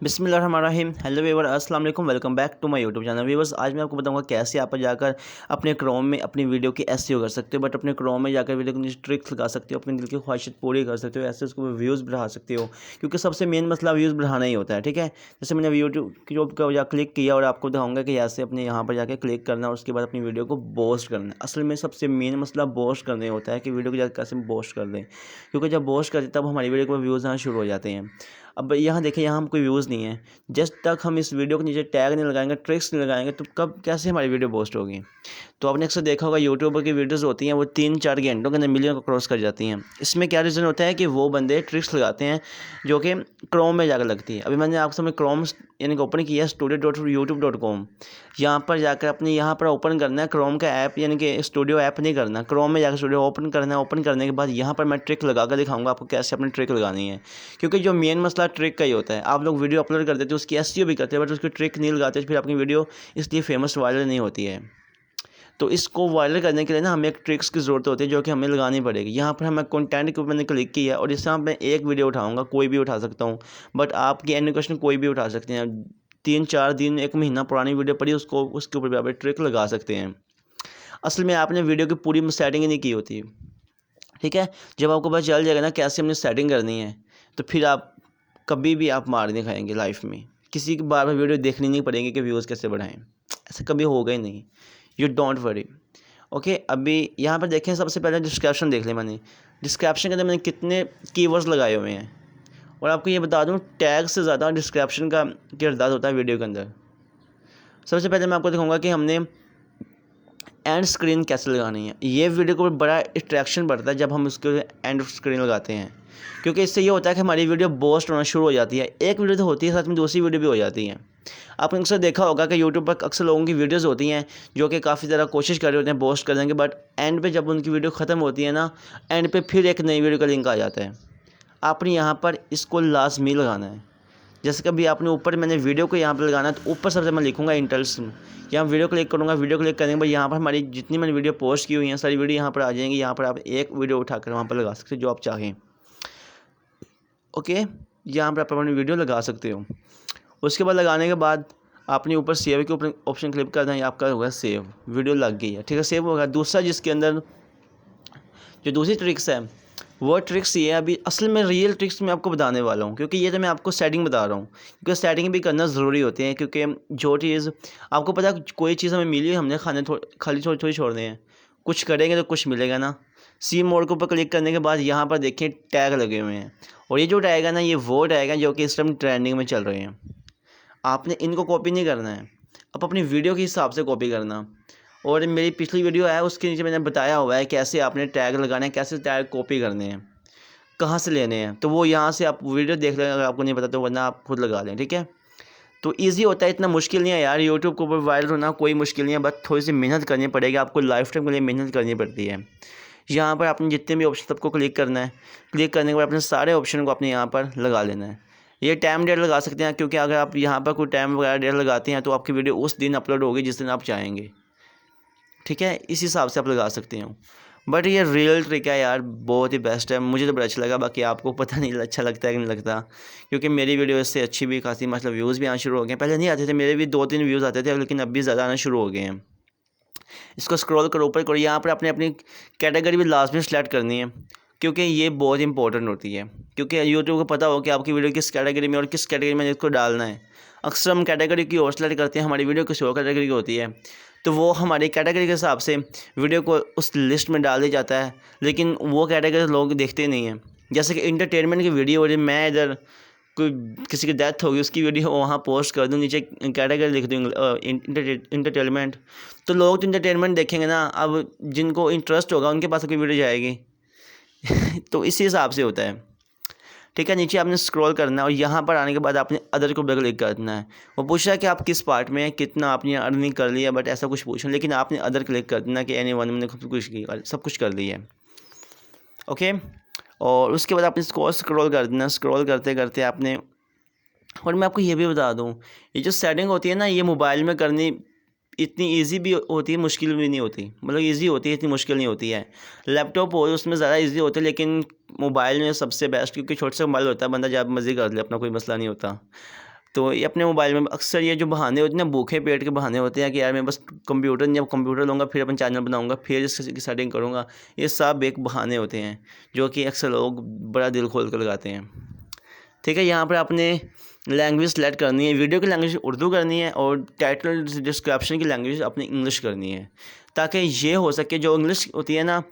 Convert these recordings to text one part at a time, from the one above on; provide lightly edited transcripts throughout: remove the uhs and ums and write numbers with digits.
बिस्मिल्लाहिर्रहमानिर्रहीम। Hello viewer, अस्सलाम वालेकुम। Welcome back to my YouTube channel. Viewers, आज मैं आपको बताऊंगा कैसे आप जाकर अपने क्रोम में अपनी वीडियो की एसईओ कर सकते हो। बट अपने क्रोम में जाकर वीडियो की ट्रिक्स लगा सकते हो, अपने दिल की ख्वाहिशत पूरी कर सकते हो, ऐसे उसको व्यूज़ बढ़ा सकते हो। क्योंकि सबसे मेन मसला व्यूज़ बढ़ाना ही होता है। ठीक है, जैसे मैंने यूट्यूब का जा क्लिक किया और आपको दिखाऊंगा कि ऐसे अपने यहाँ पर जाकर क्लिक करना और उसके बाद अपनी वीडियो को पोस्ट करना। असल में सबसे मेन मसला पोस्ट करने होता है कि वीडियो को जाकर कैसे पोस्ट कर दें, क्योंकि जब पोस्ट करते तब हमारी वीडियो को व्यूज़ आना शुरू हो जाते हैं। अब यहाँ देखिए, यहाँ हम कोई व्यूज़ नहीं है। जस्ट तक हम इस वीडियो के नीचे टैग नहीं लगाएंगे, ट्रिक्स नहीं लगाएंगे, तो कब कैसे हमारी वीडियो पोस्ट होगी। तो आपने अक्सर देखा होगा यूट्यूबर की वीडियोस होती हैं वो 3-4 घंटों के अंदर मिलियन को क्रॉस कर जाती हैं। इसमें क्या रीज़न होता है कि वो बंदे ट्रिक्स लगाते हैं जो कि क्रोम में जाकर लगती है। अभी मैंने आपके सामने क्रोम यानी कि ओपन किया studio.youtube.com। यहाँ पर जाकर अपने यहाँ पर ओपन करना है क्रोम का ऐप, यानी कि स्टूडियो ऐप नहीं करना, क्रोम में जाकर स्टूडियो ओपन करना है। ओपन करने के बाद यहाँ पर मैं ट्रिक लगा कर दिखाऊंगा आपको कैसे अपनी ट्रिक लगानी है। क्योंकि जो मेन मसला ट्रिक का ही होता है। आप लोग वीडियो अपलोड कर देते हो, उसकी एसईओ भी करते हैं, बट उसकी ट्रिक नहीं लगाते, फिर अपनी वीडियो इसलिए फेमस वायरल नहीं होती है। तो इसको वायरल करने के लिए ना हमें एक ट्रिक्स की ज़रूरत होती है जो कि हमें लगानी पड़ेगी। यहाँ पर हमें कंटेंट के ऊपर मैंने क्लिक किया और इससे मैं एक वीडियो उठाऊंगा, कोई भी उठा सकता हूँ, बट आपकी एनी क्वेश्चन कोई भी उठा सकते हैं। 3-4 दिन 1 महीना पुरानी वीडियो पड़ी, उसको उसके ऊपर भी आप ट्रिक लगा सकते हैं। असल में आपने वीडियो की पूरी सेटिंग ही नहीं की होती। ठीक है, जब आपको पता चल जाएगा ना कैसे हमने सेटिंग करनी है, तो फिर आप कभी भी आप मार नहीं खाएंगे लाइफ में। किसी की बार बार वीडियो देखनी नहीं पड़ेगी कि व्यूज़ कैसे बढ़ाएं, ऐसा कभी होगा ही नहीं। You don't worry. ओके, अभी यहाँ पर देखें, सबसे पहले डिस्क्रिप्शन देख लें। मैंने डिस्क्रिप्शन के अंदर मैंने कितने कीवर्ड्स लगाए हुए हैं, और आपको ये बता दूँ टैग से ज़्यादा डिस्क्रिप्शन का किरदार होता है वीडियो के अंदर। सबसे पहले मैं आपको दिखाऊंगा कि हमने एंड स्क्रीन कैसे लगानी है। ये वीडियो को बड़ा अट्रैक्शन बढ़ता है जब हम उसके एंड स्क्रीन लगाते हैं, क्योंकि इससे ये होता है कि हमारी वीडियो पोस्ट होना शुरू हो जाती है। एक वीडियो तो होती है, साथ में दूसरी वीडियो भी हो जाती है। आपने अक्सर देखा होगा कि यूट्यूब पर अक्सर लोगों की वीडियोस होती हैं जो कि काफ़ी ज़्यादा कोशिश कर रहे होते हैं पोस्ट कर देंगे, बट एंड पे जब उनकी वीडियो ख़त्म होती है ना, एंड पे फिर एक नई वीडियो का लिंक आ जाता है। आपने यहाँ पर इसको लाजमी लगाना है। जैसे कभी आपने ऊपर, मैंने वीडियो को यहाँ पर लगाना है, तो ऊपर सबसे मैं लिखूँगा इंटरेस्ट। यहाँ वीडियो क्लिक करूँगा, वीडियो क्लिक करने के बाद यहाँ पर हमारी जितनी मैंने वीडियो पोस्ट की हुई हैं सारी वीडियो यहाँ पर आ जाएंगी। यहाँ पर आप एक वीडियो उठाकर वहाँ पर लगा सकते हो जो आप चाहें। ओके, यहाँ पर आप अपनी वीडियो लगा सकते हो। उसके बाद लगाने के बाद आपने ऊपर सेव के ऊपर ऑप्शन क्लिक करना है, आपका होगा सेव, वीडियो लग गई है। ठीक है, सेव होगा। दूसरा जिसके अंदर जो दूसरी ट्रिक्स है वो ट्रिक्स ये है, अभी असल में रियल ट्रिक्स मैं आपको बताने वाला हूँ, क्योंकि ये तो मैं आपको सेटिंग बता रहा हूँ, क्योंकि सेटिंग भी करना ज़रूरी होती है। क्योंकि जो चीज़ आपको पता है, कोई चीज़ हमें मिली, हमने खाने खाली थोड़ी थोड़ी छोड़ने हैं, कुछ करेंगे तो कुछ मिलेगा ना। सी मोड के ऊपर क्लिक करने के बाद यहाँ पर देखिए टैग लगे हुए हैं, और ये जो टैग है ना, ये वो टैग है जो कि इस टाइम ट्रेंडिंग में चल रहे हैं। आपने इनको कॉपी नहीं करना है, आप अपनी वीडियो के हिसाब से कॉपी करना। और मेरी पिछली वीडियो है उसके नीचे मैंने बताया हुआ है कैसे आपने टैग लगाना है, कैसे टैग कॉपी करने हैं, कहाँ से लेने हैं। तो वो यहाँ से आप वीडियो देख लें, अगर आपको नहीं पता तो, वरना आप खुद लगा लें। ठीक है, तो ईजी होता है, इतना मुश्किल नहीं है यार। यूट्यूब के ऊपर वायरल होना कोई मुश्किल नहीं है, बस थोड़ी सी मेहनत करनी पड़ेगी आपको, लाइफ टाइम के लिए मेहनत करनी पड़ती है। यहाँ पर आपने जितने भी ऑप्शन सबको क्लिक करना है, क्लिक करने के बाद अपने सारे ऑप्शन को अपने यहाँ पर लगा लेना है। ये टाइम डेट लगा सकते हैं, क्योंकि अगर आप यहाँ पर कोई टाइम वगैरह डेट लगाते हैं तो आपकी वीडियो उस दिन अपलोड होगी जिस दिन आप चाहेंगे। ठीक है, इस हिसाब से आप लगा सकते हो। बट ये रियल ट्रिक है यार, बहुत ही बेस्ट है, मुझे तो बड़ा अच्छा लगा। बाकी आपको पता नहीं अच्छा लगता है कि नहीं लगता, क्योंकि मेरी वीडियो इससे अच्छी भी खासी, मतलब व्यूज़ भी आना शुरू हो गए। पहले नहीं आते थे, मेरे भी 2-3 व्यूज़ आते थे, लेकिन अब भी ज़्यादा आना शुरू हो गए हैं। इसको स्क्रॉल करो, ऊपर करो, यहाँ पर अपने अपनी कैटेगरी भी लास्ट में सेलेक्ट करनी है, क्योंकि ये बहुत इंपॉर्टेंट होती है। क्योंकि यूट्यूब को पता हो कि आपकी वीडियो किस कैटेगरी में और किस कैटेगरी में इसको डालना है। अक्सर हम कैटेगरी की और सेलेक्ट करते हैं, हमारी वीडियो किसी और कैटेगरी की होती है, तो वो हमारी कैटेगरी के हिसाब से वीडियो को उस लिस्ट में डाल दिया जाता है, लेकिन वो कैटेगरी लोग देखते नहीं हैं। जैसे कि इंटरटेनमेंट की वीडियो हो रही, मैं इधर कोई किसी की डेथ होगी उसकी वीडियो वहाँ पोस्ट कर दूँ, नीचे कैटेगरी लिख दूँ इंटरटेनमेंट, तो लोग तो इंटरटेनमेंट देखेंगे ना। अब जिनको इंटरेस्ट होगा उनके पास कोई वीडियो जाएगी। तो इसी हिसाब से होता है। ठीक है, नीचे आपने स्क्रॉल करना है और यहाँ पर आने के बाद आपने अदर को क्लिक करना है। वो पूछ रहा है कि आप किस पार्ट में हैं, कितना आपने अर्निंग कर लिया, बट ऐसा कुछ पूछना, लेकिन आपने अदर क्लिक कर देना कि एनी वन मैंने सब कुछ कर दिया है। ओके, और उसके बाद आपने इसको स्क्रॉल कर देना। स्क्रॉल करते करते आपने, और मैं आपको ये भी बता दूँ, ये जो सेटिंग होती है ना, ये मोबाइल में करनी इतनी इजी भी होती है, मुश्किल भी नहीं होती। मतलब इजी होती है, इतनी मुश्किल नहीं होती है। लैपटॉप हो उसमें ज़्यादा इजी होता है, लेकिन मोबाइल में सबसे बेस्ट, क्योंकि छोटा सा मोबाइल होता है, बंदा जब मर्जी कर ले, अपना कोई मसला नहीं होता। तो ये अपने मोबाइल में अक्सर ये जो बहाने होते हैं ना, भूखे पेट के बहाने होते हैं कि यार मैं बस कंप्यूटर लूँगा, फिर अपन चैनल बनाऊँगा, फिर इसकी सेटिंग करूँगा, ये सब एक बहाने होते हैं जो कि अक्सर लोग बड़ा दिल खोल कर लगाते हैं। ठीक है, यहाँ पर आपने लैंग्वेज सेलेक्ट करनी है, वीडियो की लैंग्वेज उर्दू करनी है और टाइटल डिस्क्रिप्शन की लैंग्वेज अपनी इंग्लिश करनी है, ताकि ये हो सके जो इंग्लिश होती है ना,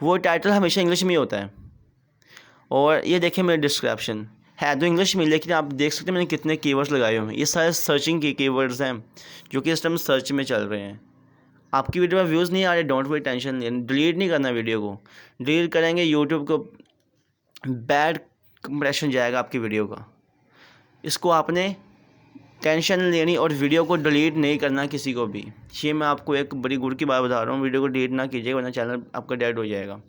वो टाइटल हमेशा इंग्लिश में ही होता है। और ये देखिए मेरे डिस्क्रिप्शन है तो इंग्लिश में, लेकिन आप देख सकते हैं मैंने कितने कीवर्ड्स लगाए हुए हैं। ये सारे सर्चिंग के कीवर्ड्स हैं जो कि इस टाइम सर्च में चल रहे हैं। आपकी वीडियो में व्यूज़ नहीं आ रहे, डोंट वरी, टेंशन लेना, डिलीट नहीं करना वीडियो को। डिलीट करेंगे यूट्यूब को बैड इंप्रेशन जाएगा आपकी वीडियो का। इसको आपने टेंशन लेनी और वीडियो को डिलीट नहीं करना किसी को भी। ये मैं आपको एक बड़ी गुड की बात बता रहा हूँ, वीडियो को डिलीट ना कीजिए वरना चैनल आपका डेड हो जाएगा।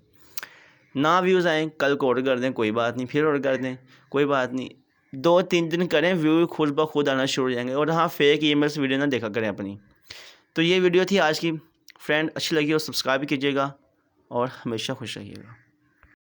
ना व्यूज़ आएँ, कल को ऑर्डर कर दें, कोई बात नहीं, फिर ऑर्डर कर दें, कोई बात नहीं, 2-3 दिन करें, व्यू खुद ब खुद आना शुरू हो जाएंगे। और हाँ, फेक ईमेल्स वीडियो ना देखा करें अपनी। तो ये वीडियो थी आज की फ्रेंड, अच्छी लगी हो सब्सक्राइब कीजिएगा और हमेशा खुश रहिएगा।